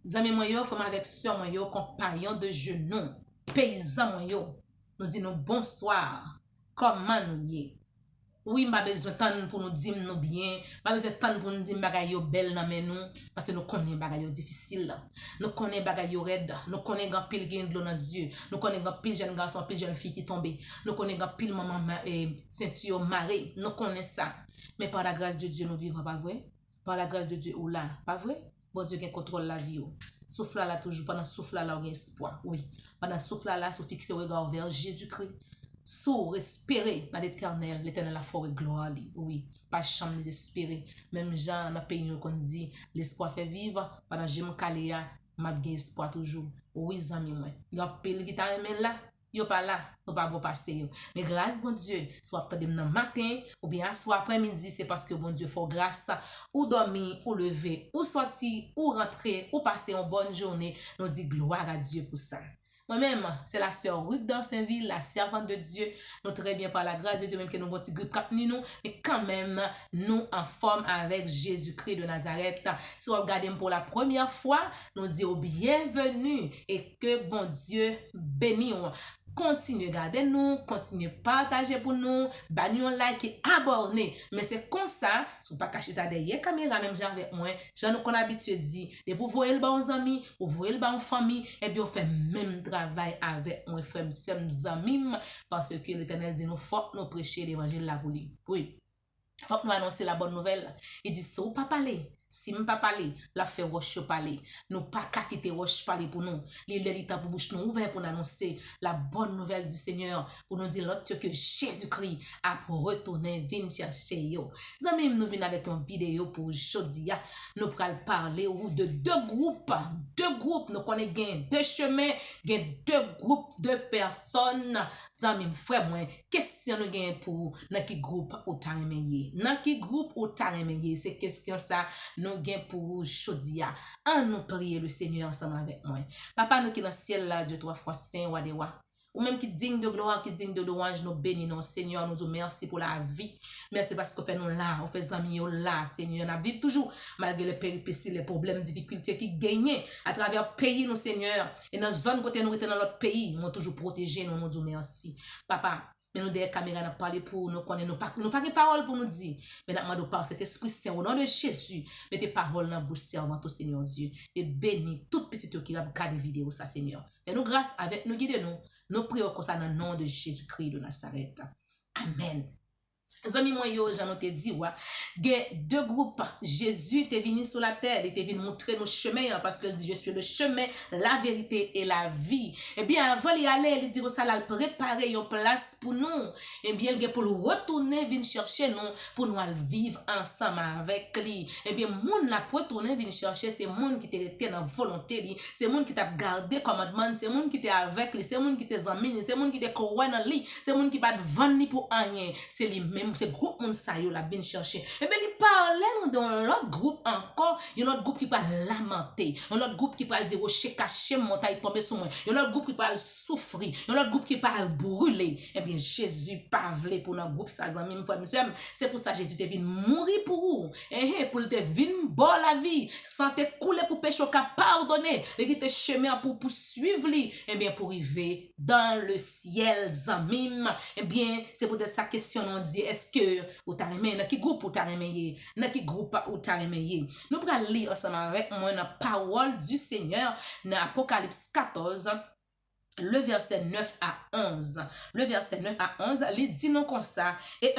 Zami moi yo, frère avec sœur moi yo, compagnon de genou, paysan moi yo, nous disons bonsoir, comment nous y? Oui, m'a besoin de pour nous dire nous bien, m'a besoin de temps pour nous dire bagay yo belle nan men nous parce que nous connaissons bagay yo difficile. Nous connaissons bagay yo raide, nous connaissons grand pile gen de l'eau dans les yeux, nous connaissons grand pile jeune garçon, pile jeune fille qui tombe, nous connaissons grand pile maman ceinture marée, nous connaissons ça. Mais par la grâce de Dieu nous vivons pas vrai? Par la grâce de Dieu ou là, pas vrai? Bon Dieu qui contrôle la vie. Souffle là toujours pendant souffle là on a espoir. Oui. Pendant souffle là sous fixer regard vers Jésus-Christ. Sous respirer dans l'éternel a forêt gloire. Oui, pas chambre désespéré. Même Jean dans le pays nous qu'on dit l'espoir fait vivre pendant je me calé m'a bien espoir toujours. Oui, amis moi. Il y a pile qui t'a aimé là. Yo pas là, yo pas bon passer yo. Mais grâce bon Dieu, soit peut-être dans matin ou bien soit après-midi, c'est parce que bon Dieu fait grâce ou dormir, ou lever, ou sortir, ou rentrer, ou passer une bonne journée. Nous dit gloire à Dieu pour ça. Moi-même, c'est la sœur Ruth dans Saint-Ville, la servante de Dieu. Nous très bien par la grâce de Dieu, même que nous avons un petit grippe cap nous, mais quand même, nous en forme avec Jésus-Christ de Nazareth. Si vous regardez pour la première fois, nous disons bienvenue et que bon Dieu bénisse. Continuez garder nous, continuez partager pour nous, nous like et abonner. Mais c'est comme ça, si vous pas cacher ta derrière caméra même genre avec moi, j'en qu'on habitué dit, de pour voir le bon amis, ou voir le bon famille, et bien on fait même travail avec moi frère, mes amis parce que l'Éternel dit nous faut nous prêcher l'évangile la voulu. Oui. Faut que nous annoncer la bonne nouvelle. Il dit si vous pas parler, si nous pas parler, la fait roche parler. Nous pas qu'à quitter roche parler pour nous. Les temps pour bouche nous ouvert pour nous annoncer la bonne nouvelle du Seigneur, pour nous dire l'autre que Jésus-Christ a pour retourner venir chercher yo. Amis, nous venons avec une vidéo pour aujourd'hui. Nous allons parler de deux groupes, nous connaissons deux chemins, deux groupes de personnes. Amis, frère moi, question nous gagne pour dans qui groupe ou ta remeye. Dans qui groupe ou ta remeye, c'est question ça nous gagne pour chodia. En nous prier le Seigneur ensemble avec moi. Papa nous qui dans ciel là, Dieu trois fois saint wa de wa. Ou même qui digne de gloire, qui digne de louange, nous bénissons, Seigneur, nous disons merci pour la vie. Merci parce qu'on fait nous là, on fait amis là, Seigneur, nous vivons toujours malgré les péripéties, les problèmes, les difficultés qui gagnent à travers le pays, nous, Seigneur. Et dans la zone côté nous sommes dans l'autre pays, nous toujours protégés, nous disons merci. Papa, mais nous des caméras nous parler pour nous connaître nous pas de paroles pour nous dire mais nous demandons par cet Esprit Saint au nom de Jésus mettez paroles dans bouche servante au Seigneur Dieu et bénis toute petite qui a regardé vidéo ça Seigneur et nous grâce avec nous guide nous prions comme ça dans le nom de Jésus-Christ de Nazareth. Amen. Zami moi yo j'en te dit ouais deux groupes Jésus est venu sur la terre il est venu montrer nos chemins parce que dit je suis le chemin la vérité et la vie et bien avant d'y aller il dit ça là préparer une place pour nous et bien il pour retourner venir chercher nous pour nous vivre ensemble avec lui et bien monde la pour retourner venir chercher c'est monde qui était dans volonté lui c'est monde qui t'a gardé commandement c'est monde qui était avec lui c'est monde qui était amis c'est monde qui était croyant dans lui c'est monde qui pas vendre ni pour rien c'est lui même c'est groupe moun sa yo la bien chercher et bien il parlait nous dans l'autre groupe encore il y a un autre groupe qui parle lamenter un autre groupe qui parle dire rocher caché montagne tomber sur moi il y a un autre groupe qui parle souffrir il y a un autre groupe qui parle brûler et bien Jésus pas vle pour notre groupe ça amis frère monsieur c'est pour ça Jésus est venu mourir pour vous et pour te venir bon la vie sans te couler pour péché qu'a pardonner et qui te chemin pour poursuivre lui et bien pour arriver dans le ciel zamim et bien c'est peut-être sa question on dit est-ce que ou ta remeye dans qui groupe ou ta remeye dans qui groupe ou ta remeye nous pral lire ensemble avec moi la parole du Seigneur dans Apocalypse 14 le verset 9 à 11 le verset 9 à 11 il dit non comme ça et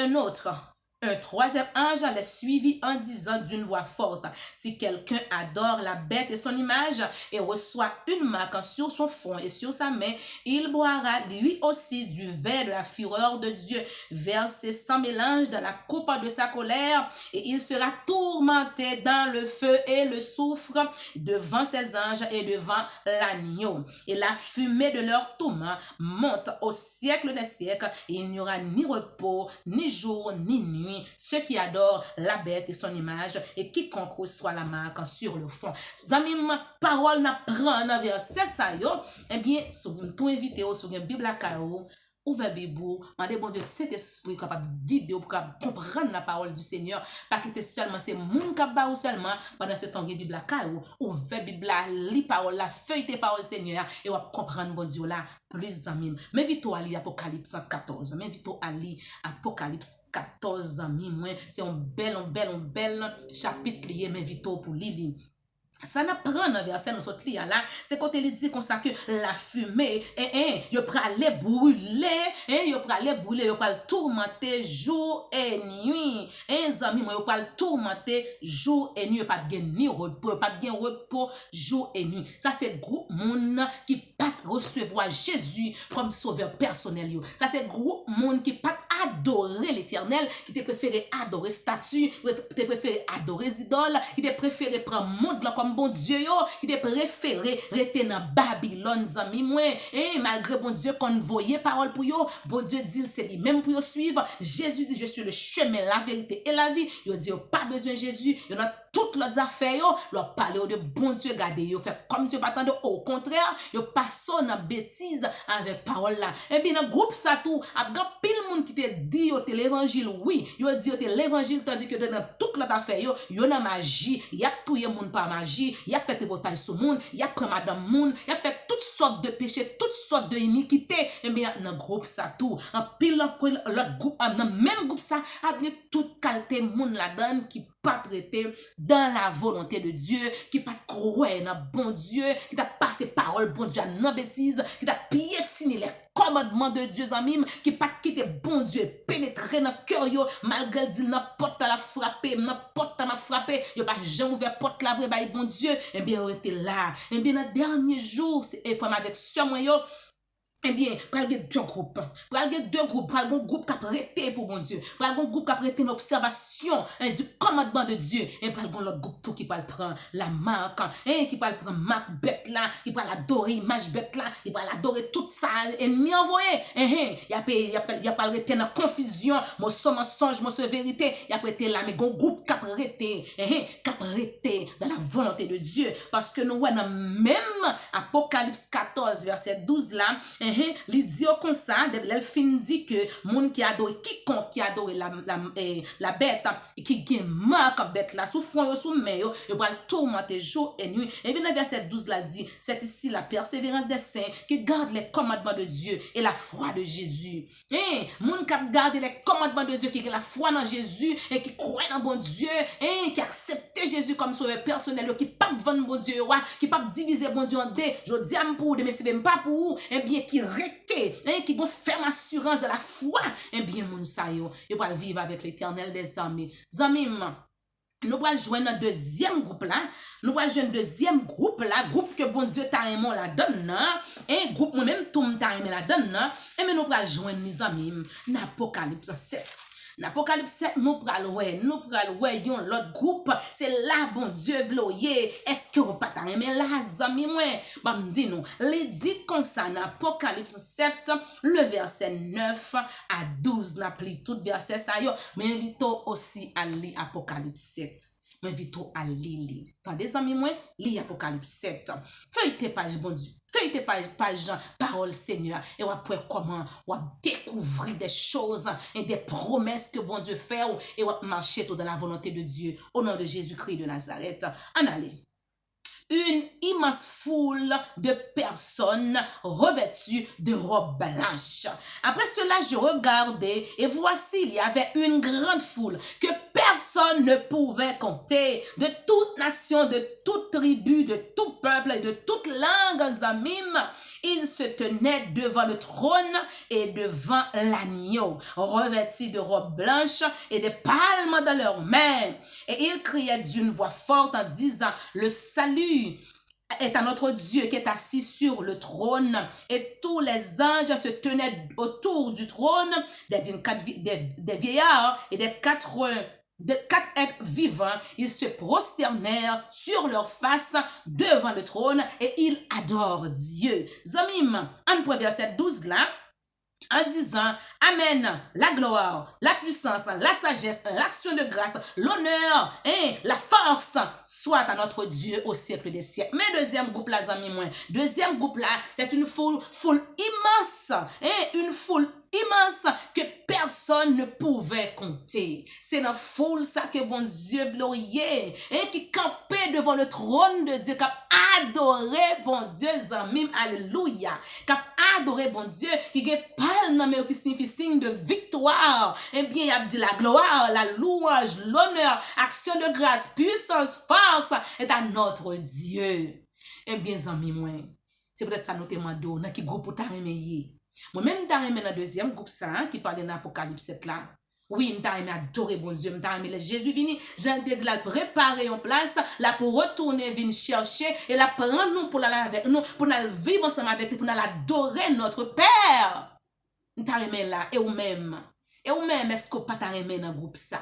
un troisième ange les suivi en disant d'une voix forte, si quelqu'un adore la bête et son image et reçoit une marque sur son front et sur sa main, il boira lui aussi du vin de la fureur de Dieu, versé sans mélange dans la coupe de sa colère, et il sera tourmenté dans le feu et le soufre devant ses anges et devant l'agneau. Et la fumée de leur tourment monte au siècle des siècles, et il n'y aura ni repos, ni jour, ni nuit, ceux qui adorent la bête et son image et quiconque reçoit la marque sur le front. Zami, ma parole n'a prend dans verset ça yo, eh bien, si vous tout invité sur une Bible à carreau, Ouvrez Bibou, mandez bon Dieu cet esprit capable de guider pour comprendre la parole du Seigneur. Pas quitter seulement c'est moun k'ap ba ou seulement pendant ce temps que Bible la caillou. Ouvrez Bible la, lit parole la, feuilleter parole Seigneur et ou comprendre bon Dieu là plus amis. Mais vite à lire Apocalypse 14. Mais vite à lire Apocalypse 14 amis. C'est un bel chapitre lié mais vite pour lire. Ça n'a prend dans verset nous sorti là, c'est quand il dit comme ça que la fumée yo pralé brûler, yo pralé brûler, yo pral tourmenter jour et nuit. Amis moi yo pral tourmenter jour et nuit, pas gen ni repos, pas gen repos jour et nuit. Ça c'est groupe moun qui pas recevoir Jésus comme sauveur personnel yo. Ça c'est groupe moun qui pas adorer l'Éternel, qui te préféré adorer statue, qui te préféré adorer idole, qui te préféré prendre monde là comme bon Dieu yo, qui te préféré rester dans Babylone zami moi et malgré bon Dieu qu'on voyait parole pour yo, bon Dieu dit c'est lui même pour yo suivre. Jésus dit je suis le chemin, la vérité et la vie. Yo dit pas besoin de Jésus, yo a toutes les affaires yo, leur parler de bon Dieu garder yo fait comme Dieu pas attendre, au contraire, yo passe dans bêtise avec parole là. Et bien dans groupe ça tout, a grand pile monde qui te dit yo te l'évangile oui, yo dit yo te l'évangile tandis que dans toute l'autre affaire yo dans magie, y a touyer monde par magie, y a fait des batailles sur monde, y a pris madame monde, y a fait toutes sortes de péchés, toutes sortes de iniquités. Et bien dans groupe ça tout, en pile l'autre groupe dans même groupe ça a bien toute qualité monde là-dedans qui pas traité dans la volonté de Dieu, qui pas croire dans bon Dieu, qui t'a passé parole bon Dieu dans bêtise, qui t'a piétiné les commandements de Dieu amis, qui pas quitté bon Dieu pénétrer dans cœur yo malgré dit n'importe la frapper, n'importe la frapper, yo pas jamais ouvert porte la vraie bail bon Dieu. Et bien on était là. Et bien dans dernier jour, c'est femme avec sœur moi yo. Eh bien, pral gen deux groupes. Pral gen deux groupes. Pral gen groupe qui a prêté pour mon Dieu. Pral gen groupe qui a prêté l'observation du commandement de Dieu. Et pral gen l'autre groupe tout qui pral prendre la marque. Qui pral prendre marque bête là. Qui pral adorer image bête là. Qui pral adorer tout ça. Et m'y envoyer. Y a pas rester dans confusion. Mon mensonge, mon vérité. Y a prêté là. Mais gon groupe qui a prêté. Qui a prêté dans la volonté de Dieu. Parce que nous voyons même Apocalypse 14 verset 12 là. Li dit comme ça, elle fin dit que moun qui adore quiconque qui adore la bête qui gen marque bête là sous front yo sous main yo va le tourmenter jour et nuit. Et bien dans verset 12 là dit c'est ici la persévérance des saints qui gardent les commandements de Dieu et la foi de Jésus. Moun qui garde les commandements de Dieu qui a la foi dans Jésus et qui croit dans bon Dieu qui accepte Jésus comme sauveur personnel qui pas vendre bon Dieu qui pas diviser bon Dieu en deux. Je dis pour mais c'est même pas pour et bien qui rete, qui vont ferme assurance de la foi, et bien moun sa yo, et pour vivre avec l'Éternel des armées. Zamim, nous allons joindre un deuxième groupe là, nous allons joindre un deuxième groupe là, groupe que bon Dieu t'a aimé la donne, et groupe moi-même tout t'a aimé la donne, et mais nous allons joindre mes amis, l'Apocalypse 7. L'Apocalypse 7, nous pral ouais, yon l'autre groupe, c'est là, bon Dieu, vloye, est-ce que vous pas aimé là, zami, moi, bah, m'di nous, les dit comme ça, l'Apocalypse 7, le verset 9 à 12, n'a pli tout verset ça, yo, mais invito aussi à lire Apocalypse 7. M'invite à lire. Tendez, amis, moi, lire Apocalypse 7. Feuilletez page, bon Dieu. Feuilletez page, parole Seigneur. Et on peut comment, on découvrir des choses et des promesses que bon Dieu fait et on marcher tout dans la volonté de Dieu. Au nom de Jésus-Christ de Nazareth. En allez. Une immense foule de personnes revêtues de robes blanches. Après cela, je regardais et voici, il y avait une grande foule que personne ne pouvait compter, de toute nation, de toute tribu, de tout peuple et de toute langue, zamim. Ils se tenaient devant le trône et devant l'agneau, revêtus de robes blanches et des palmes dans leurs mains. Et ils criaient d'une voix forte en disant, le salut est à notre Dieu qui est assis sur le trône. Et tous les anges se tenaient autour du trône, des vieillards et des quatre êtres vivants. Ils se prosternèrent sur leur face devant le trône et ils adorent Dieu. Zamim, en verset 12 là, en disant Amen, la gloire, la puissance, la sagesse, l'action de grâce, l'honneur et la force soit à notre Dieu au siècle des siècles. Mais deuxième groupe là, amis moi, deuxième groupe là, c'est une foule immense, une foule immense que personne ne pouvait compter. C'est la foule ça que bon Dieu glorieux et qui campait devant le trône de Dieu, qui a adoré bon Dieu, zamim, alléluia, qui a adoré bon Dieu, qui a palme mais qui signifie signe de victoire. Eh bien, il a dit la gloire, la louange, l'honneur, action de grâce, puissance, force est à notre Dieu. Eh bien, zamim, moi, c'est peut-être ça nous demandons, dans qui groupe pour t'arrimer. Moi-même, je suis dans le deuxième groupe ça, qui parle de l'Apocalypse 7 là. Oui, je suis adoré, bon Dieu, je suis Jésus vini, j'ai désir de préparer en place, là pour retourner, venir chercher, et là prendre nous pour aller avec nous, pour nous vivre ensemble avec nous, pour nous adorer notre Père. Je suis là, et vous-même, est-ce que vous pas t'arrimer dans le groupe ça?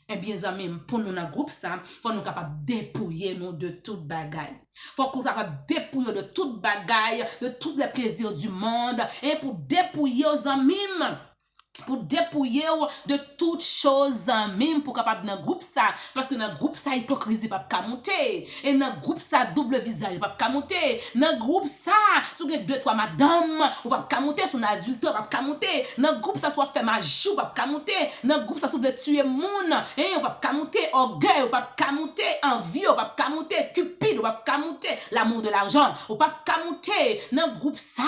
Eh bien, amis, pour nous dans le groupe ça, faut nous capable dépouiller nous de toute bagaille. Faut qu'on capable dépouiller de toute bagaille, de tous les plaisirs du monde, et pour dépouiller aux amis, pour dépouiller de toutes choses même pour capable dans groupe ça parce que dans groupe ça hypocrisie pas monter et dans groupe ça double visage pas monter dans groupe ça sous deux trois madame ou pas monter son adulte pas monter dans groupe ça soit fait magie pas monter dans groupe ça soit tuer monde et on pas monter orgueil ou pas monter envie ou pas monter cupide ou pas monter l'amour de l'argent ou pas monter dans groupe ça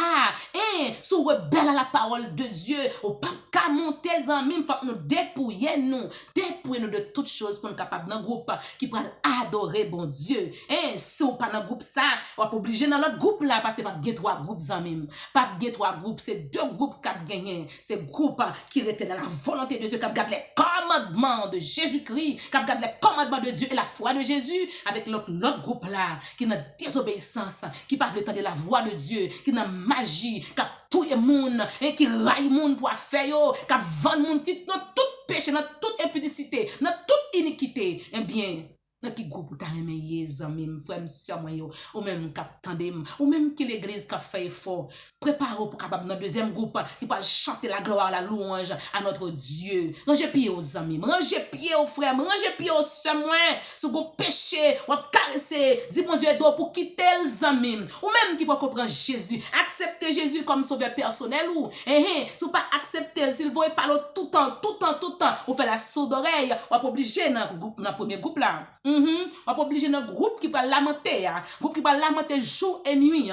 et sous rebelle à la parole de Dieu ou pas monter amis, faut que nous dépouiller nous de toutes choses pour nous capable dans groupe qui peut adorer bon Dieu. Et si ou pas dans groupe ça, on va obligé dans l'autre groupe là parce que pas get trois groupes amis. Pas get trois groupes, c'est deux groupes qui gagné, c'est groupe qui était dans la volonté de Dieu qui garde les commandements de Jésus-Christ, qui garde les commandements de Dieu et la foi de Jésus avec l'autre groupe là qui n'a désobéissance, qui parle de la voix de Dieu, qui n'a magie, qui a tout le monde et qui raille monde pour faire yo, qui vend monde dans tout péché, dans toute impudicité, dans toute iniquité. Eh bien, dans qui groupe t'as aimé les amis, frère, monsieur, moi yo, ou même cap tandem, ou même qui l'église qui fait effort, préparez-vous pour capable dans deuxième groupe qui va chanter la gloire, la louange à notre Dieu. Rangez pied aux amis, rangez pied aux frères, rangez pied aux sœurs, moi, sous vos péchés, ou caresser, dis mon Dieu d'eau pour quitter les amis, ou même qui peut comprendre Jésus, accepter Jésus comme sauveur personnel ou, si vous pas accepter, s'il veut parler tout le temps, ou fait la sourde oreille, ou pas obligé dans le premier groupe là. On pas obligé dans groupe qui va lamenter, groupe qui va lamenter jour et nuit,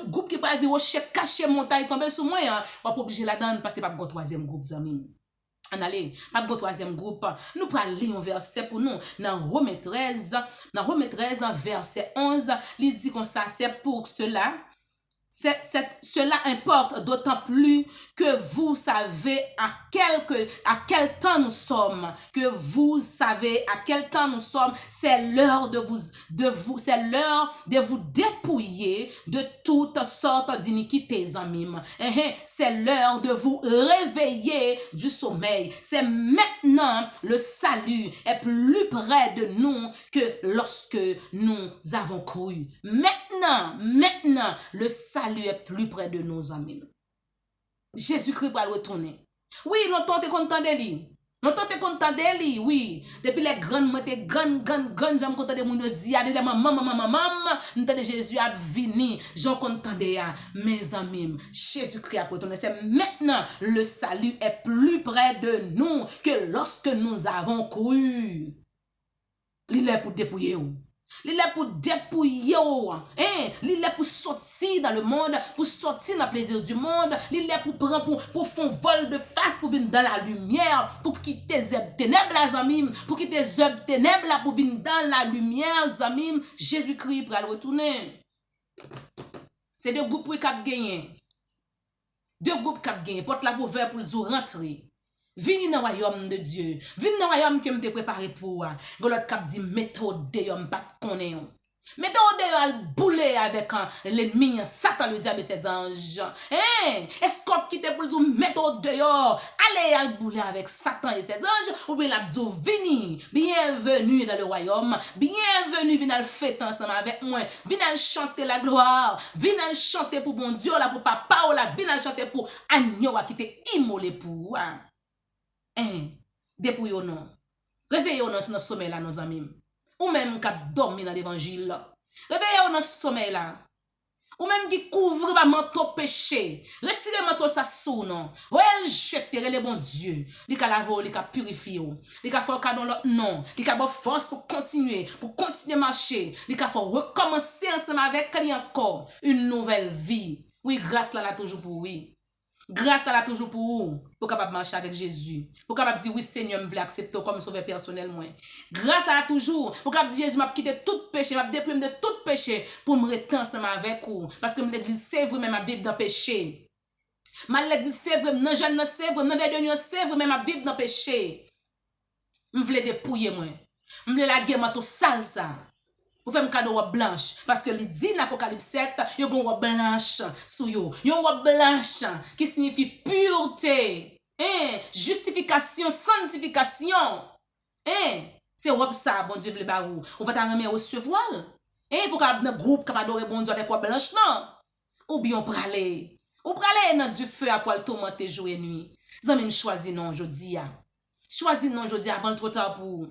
groupe qui va dire oh cacher montagne tomber sur moi, on pas obligé là-dedans parce que pas bon troisième groupe amis. On allez, pas bon troisième groupe, nous prenons lire un verset pour nous dans Romains 13, verset 11, il dit comme ça, c'est pour cela cela importe d'autant plus que vous savez à quel temps nous sommes, que vous savez à quel temps nous sommes, c'est l'heure c'est l'heure de vous dépouiller de toutes sortes d'iniquités, amis. C'est l'heure de vous réveiller du sommeil. C'est maintenant le salut est plus près de nous que lorsque nous avons cru. Maintenant, le salut est plus près de nos amis. Jésus-Christ va retourner. Oui, longtemps t'es content de lui. Longtemps t'es content de lui, oui. Depuis les grandes, j'aime content de mon Dieu. Déjà, maman, nous t'es Jésus a venu. J'en content de ya, mes amis. Jésus-Christ a retourné. C'est maintenant, le salut est plus près de nous que lorsque nous avons cru. Il est pour dépouiller. Il est pour dépouiller, il est pour sortir dans le monde, pour sortir dans le plaisir du monde, il est pour prendre, pour faire un vol de face, pour venir dans la lumière, pour quitter les œuvres ténèbres, les amis, pour quitter les œuvres ténèbres, pour venir dans la lumière, les amis. Jésus-Christ pour retourner. C'est deux groupes qui ont gagné. Deux groupes qui ont gagné. Porte la ouverte pour le rentrer. Vini dans le royaume de Dieu. Vini dans le royaume que je t'ai préparé pour. L'autre cap dit méthode de yom pas connaît. Mettez au dehors à bouler avec l'ennemi, Satan, le diable et ses anges. Escope qui te pour dire, mettez au dehors, allez à bouler avec Satan et ses anges, ou bien la dit, vini, bienvenue dans le royaume, bienvenue, venez le fêter ensemble avec moi, venez chanter la gloire, venez chanter pour bon Dieu, là, pour papa, ou là, venez chanter pour agneau qui te immolé pour. Dépouillons non. Réveillons dans ce sommeil là, nos amis. Ou même qui dormi dans l'évangile. Réveillez-vous dans ce sommeil là. Ou même qui couvre ma manteau péché. Retirez manteau ça sous non. Voyez jeter le bon Dieu. Il a laver, il a purifier. Il a fait cadeau l'autre non. Il a force pour continuer à marcher. Il a fait recommencer ensemble avec lui encore une nouvelle vie. Oui, grâce là toujours pour oui. Grâce là toujours pour vous, pour capable marcher avec Jésus, pour capable dire oui Seigneur, me voulais accepter comme sauveur personnel moi. Grâce là toujours, pour capable dire Jésus m'a quitté tout péché, m'a déprimé de tout péché pour me rester ensemble avec vous parce que l'église c'est vrai même à vivre dans péché. Ma l'église c'est vrai, non jeune c'est vrai, non vieux c'est vrai même à vivre dans péché. Me voulais dépouiller moi. Me voulais la guerre tout sale ça. Pour faire un cadeau blanche parce que il dit dans Apocalypse 7 il y a une robe blanche sous yo, une robe blanche qui signifie pureté, justification, sanctification. C'est robe ça bon Dieu veut barou. On pas remettre recevoir. Pour un groupe qui adorer bon Dieu avec robe blanche non. Ou bien on praler. Ou praler dans du feu à poil tourmenter jour et nuit. Zami choisi non aujourd'hui. Choisi non aujourd'hui avant trop tard pour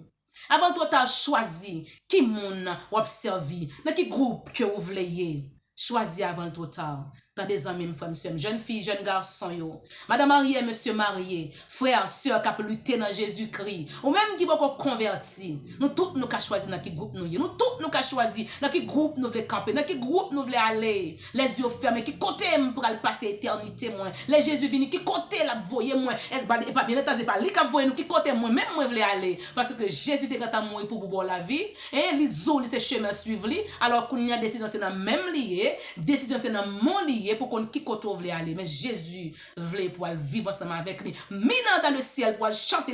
avant tout t'as choisi qui moun ou observi dans qui groupe que vous voulez choisi avant tout tard dans des amis frères sœurs jeune fille jeune garçon yo madame mariée monsieur marié frère sœur qui peut lutter dans Jésus-Christ ou même qui beaucoup converti nous tous nous qu'a choisi dans qui groupe nous tous nous qu'a choisi dans qui groupe nous veut camper dans qui groupe nous voulons aller les yeux fermés qui côté pour aller passer éternité moi les Jésus vini qui côté la voyer moi est pas bien entendu pas li cap voyer nous qui côté moi même moi voulais aller parce que Jésus était quand mourir pour la vie et les autres c'est chemin suivre li alors qu'on y a décision c'est dans même lié décision c'est dans mon lié pour qu'on qui côté voulait aller mais Jésus voulait pour vivre ensemble avec lui minant dans le ciel pour chanter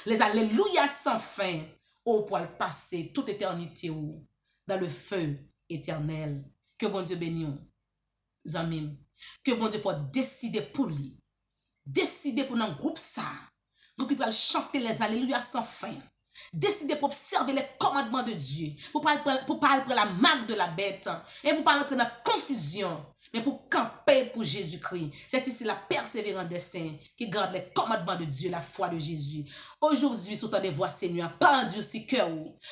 les alléluia sans fin ou pour passer toute éternité dans le feu éternel que bon Dieu bénisse amis que bon Dieu faut décider pour lui décider pour un groupe ça groupe qui va chanter les alléluia sans fin décider pour observer les commandements de Dieu pour pas prendre la marque de la bête et pour pas entrer dans la confusion mais pour camper pour Jésus-Christ. C'est ici la persévérance des saints qui garde les commandements de Dieu, la foi de Jésus. Aujourd'hui, sous des voix Seigneur, pas endurci cœur,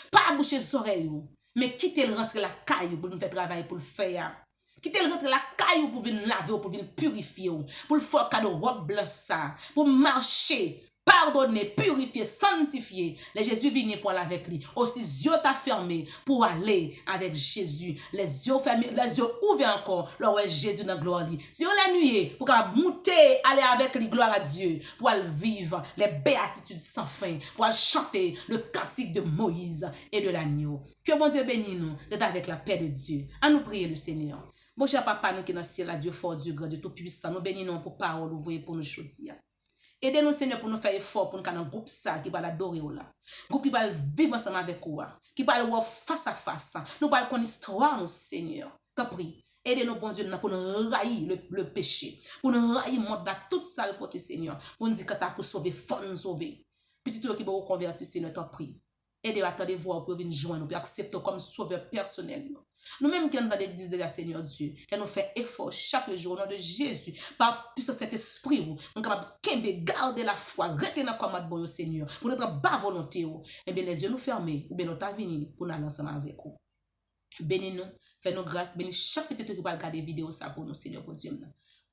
pas boucher les oreilles, mais quittez le rentrer la caille pour nous faire travailler pour le faire. Quittez le rentrer la caille pour venir laver, pour venir purifier, pour le faire cadeau robe blanche ça, pour marcher. Pardonner, purifier, sanctifier. Les Jésus vient pour aller avec lui. Aussi, yeux t'a fermé pour aller avec Jésus. Les yeux fermés, les yeux ouverts encore. Là où est Jésus dans la gloire. Si on la nuit, pour qu'elle monter, aller avec lui, gloire à Dieu. Pour aller vivre les béatitudes sans fin. Pour aller chanter le cantique de Moïse et de l'agneau. Que bon Dieu bénisse nous d'être avec la paix de Dieu. À nous prier le Seigneur. Bon cher papa, nous qui dans le ciel, Dieu fort, Dieu grand, Dieu tout puissant. Nous bénissons pour parole, vous voyez pour nous choisir. Aidez-nous, Seigneur, pour nous faire effort, pour nous faire un groupe ça qui va l'adorer là. Groupe qui va vivre ensemble avec vous, qui va le voir face à face. Nous allons connaître l'histoire, nous, Seigneur. T'en prie. Aidez-nous, bon Dieu, pour nous railler le péché, pour nous railler le monde dans toute sale côté, Seigneur. Pour nous dire que tu as pour sauver, faut nous sauver. Petit tout qui va vous convertir, Seigneur, t'en prie. Aidez-nous, attendez-vous pour venir joindre, pour accepter comme sauveur personnel. Nous-mêmes qui sommes dans l'église de la Seigneur Dieu, qui nous fait effort chaque jour au nom de Jésus, par puissance cet esprit, nous sommes capables de garder la foi, rester dans le commandement du Seigneur, pour notre bas volonté, et bien les yeux nous fermés, ou bien notre avenir pour nous aller ensemble avec vous. Bénis-nous, fais-nous grâce, bénis chaque petit truc qui va regarder vidéo ça pour nous, Seigneur, pour Dieu.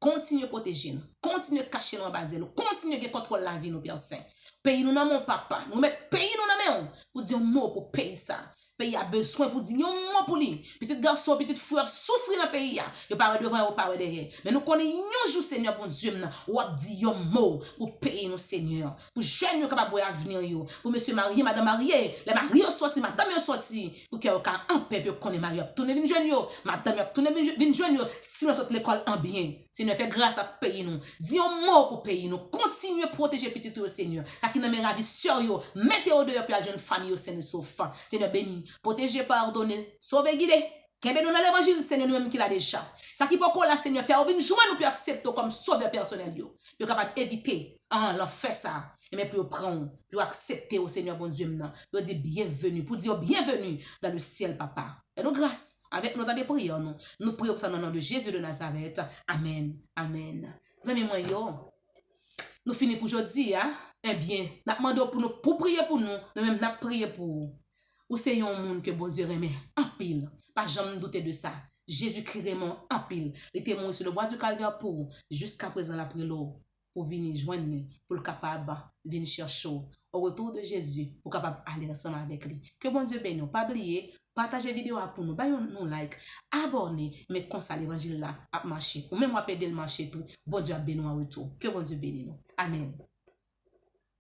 Continue à protéger nous, continue à cacher nous en bas, continue à contrôler la vie, nous, Père Saint. Pays nous dans mon papa, nous mettons pays nous dans mon pour dire un mot pour payer ça. Pays a besoin pour dire un mot pour lui. Petit garçon, petite frère souffrir dans le pays. Il parle devant, il parle derrière. Mais nous connaissons un jour, Seigneur, pour Dieu, ou a dit un mot pour payer nous, Seigneur. Pour jeunes capables de venir, pour monsieur marié, madame mariée, les mariés sortis, madame sortis, pour qu'il y ait un peu pour qu'on ait marié. Tournez une jeune, madame, tournez une jeune, si nous sommes l'école en bien. Seigneur, fait grâce à payer nous. Dis un mot pour payer nous. Continuez à protéger petit Seigneur. Car qui n'a pas ravi sur vous. Mettez au dehors pour la jeune famille au sein de Seigneur béni. protéger, pardonner, sauver, guider. Kembe nous dans l'évangile, Seigneur, nous-mêmes qui l'a déjà. Ça qui peut la Seigneur, faire venir joindre nous pour accepter comme sauveur personnel. Nous capable d'éviter, l'en fait ça. Et mais pour prendre, pour accepter au Seigneur, bon Dieu, pour dire bienvenue, pour dire bienvenue dans le ciel, papa. Et nous, grâce, avec notre temps de prière, nous prions ça dans le nom de Jésus de Nazareth. Amen. Amen. Amis, moi, nous finissons pour aujourd'hui, hein? Eh bien, nous demandons pour nous, pour prier pour nous, nous-mêmes, nous prier pour vous. Ou c'est un monde que bon Dieu remet en pile. Pas jamais douter de ça. Jésus-Christ remet en pile. Les témoins sur le bois du calvaire pour vous. Jusqu'à présent, la prière pour venir joindre nous, pour le capable de venir chercher au retour de Jésus, pour capable aller ensemble avec lui. Que bon Dieu bénisse. Pas oublier, partagez la vidéo pour nous, nous like, abonnez, mais comme ça l'évangile là a marché. Ou même après de le marcher tout, bon Dieu a béni en retour. Que bon Dieu bénisse nous. Amen.